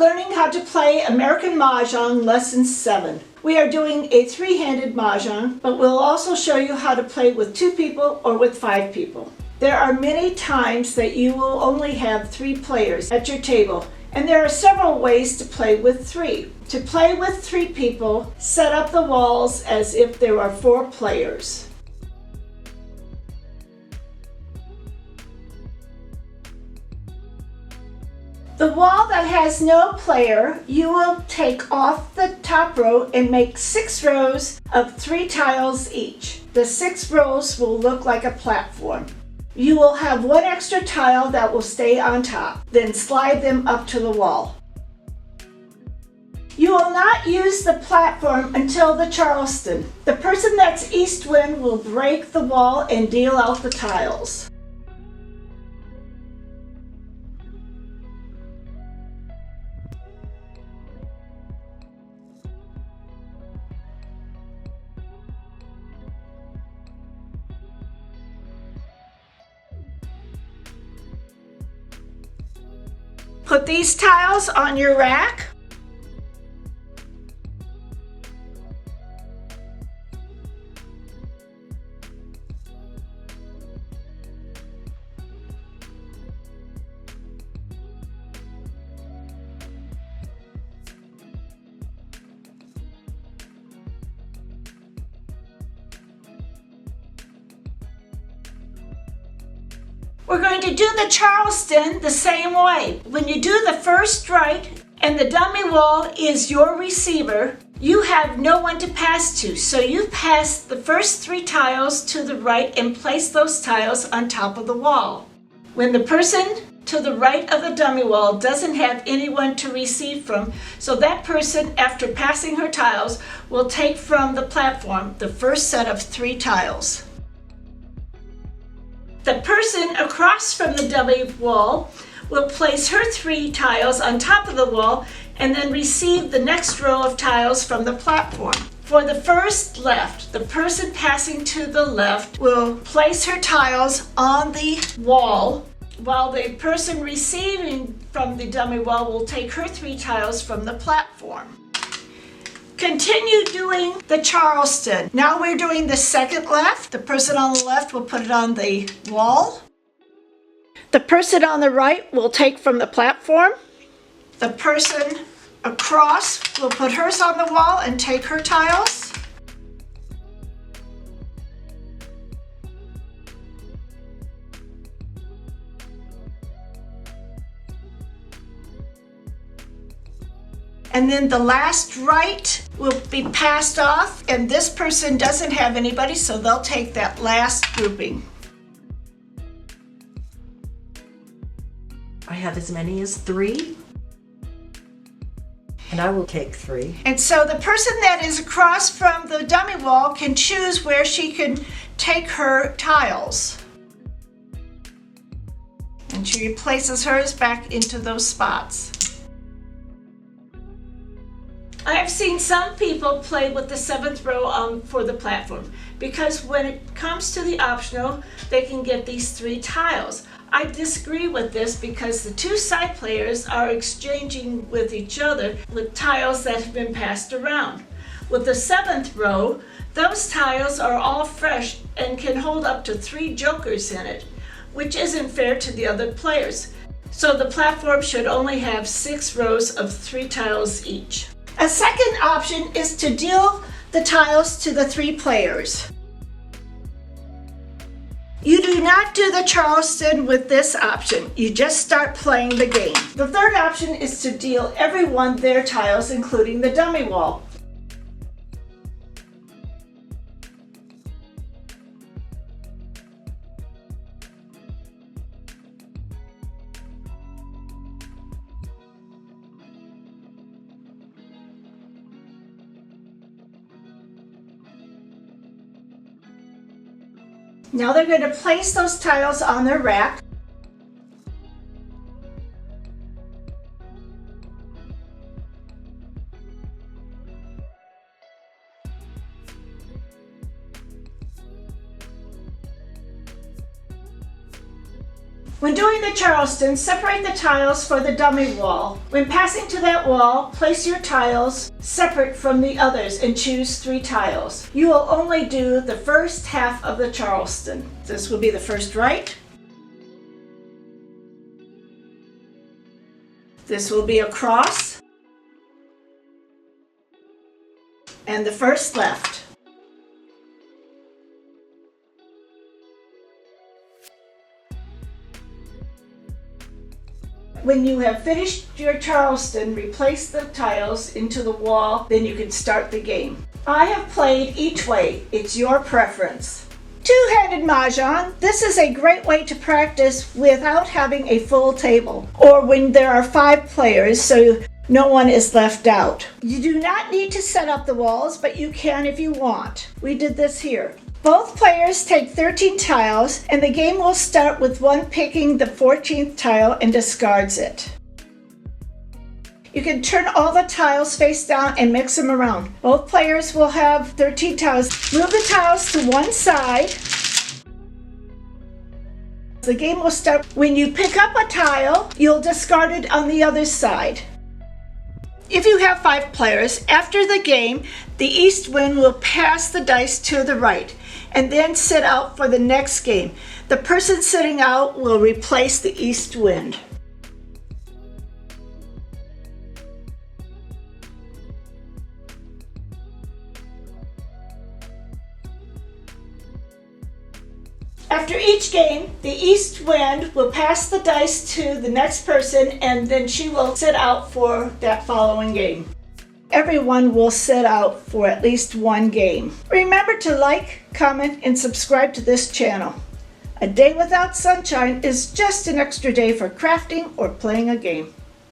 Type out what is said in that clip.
learning how to play American Mahjong Lesson 7. We are doing a three-handed Mahjong, but we'll also show you how to play with 2 people or with 5 people. There are many times that you will only have 3 players at your table, and there are several ways to play with 3. To play with 3 people, set up the walls as if there are 4 players. The wall that has no player, you will take off the top row and make 6 rows of 3 tiles each. The 6 rows will look like a platform. You will have 1 extra tile that will stay on top, then slide them up to the wall. You will not use the platform until the Charleston. The person that's east wind will break the wall and deal out the tiles. Put these tiles on your rack. We're going to do the Charleston the same way. When you do the first strike and the dummy wall is your receiver, you have no one to pass to. So you pass the first 3 tiles to the right and place those tiles on top of the wall. When the person to the right of the dummy wall doesn't have anyone to receive from, so that person, after passing her tiles, will take from the platform the first set of 3 tiles. The person across from the dummy wall will place her 3 tiles on top of the wall and then receive the next row of tiles from the platform. For the first left, the person passing to the left will place her tiles on the wall, while the person receiving from the dummy wall will take her 3 tiles from the platform. Continue doing the Charleston. Now we're doing the second left. The person on the left will put it on the wall. The person on the right will take from the platform. The person across will put hers on the wall and take her tiles. And then the last right will be passed off, and this person doesn't have anybody, so they'll take that last grouping. I have as many as 3, and I will take 3. And so the person that is across from the dummy wall can choose where she can take her tiles. And she places hers back into those spots. I have seen some people play with the 7th row for the platform, because when it comes to the optional, they can get these 3 tiles. I disagree with this because the 2 side players are exchanging with each other with tiles that have been passed around. With the 7th row, those tiles are all fresh and can hold up to 3 jokers in it, which isn't fair to the other players. So the platform should only have 6 rows of 3 tiles each. A second option is to deal the tiles to the 3 players. You do not do the Charleston with this option. You just start playing the game. The third option is to deal everyone their tiles, including the dummy wall. Now they're going to place those tiles on their rack. When doing the Charleston, separate the tiles for the dummy wall. When passing to that wall, place your tiles separate from the others and choose 3 tiles. You will only do the first half of the Charleston. This will be the first right. This will be a cross. And the first left. When you have finished your Charleston, replace the tiles into the wall, then you can start the game. I have played each way. It's your preference. Two-handed Mahjong. This is a great way to practice without having a full table, or when there are 5 players, so no one is left out. You do not need to set up the walls, but you can if you want. We did this here. Both players take 13 tiles, and the game will start with one picking the 14th tile and discards it. You can turn all the tiles face down and mix them around. Both players will have 13 tiles. Move the tiles to one side. The game will start when you pick up a tile, you'll discard it on the other side. If you have 5 players, after the game, the east wind will pass the dice to the right and then sit out for the next game. The person sitting out will replace the east wind. After each game, the east wind will pass the dice to the next person and then she will sit out for that following game. Everyone will sit out for at least one game. Remember to like, comment, and subscribe to this channel. A day without sunshine is just an extra day for crafting or playing a game.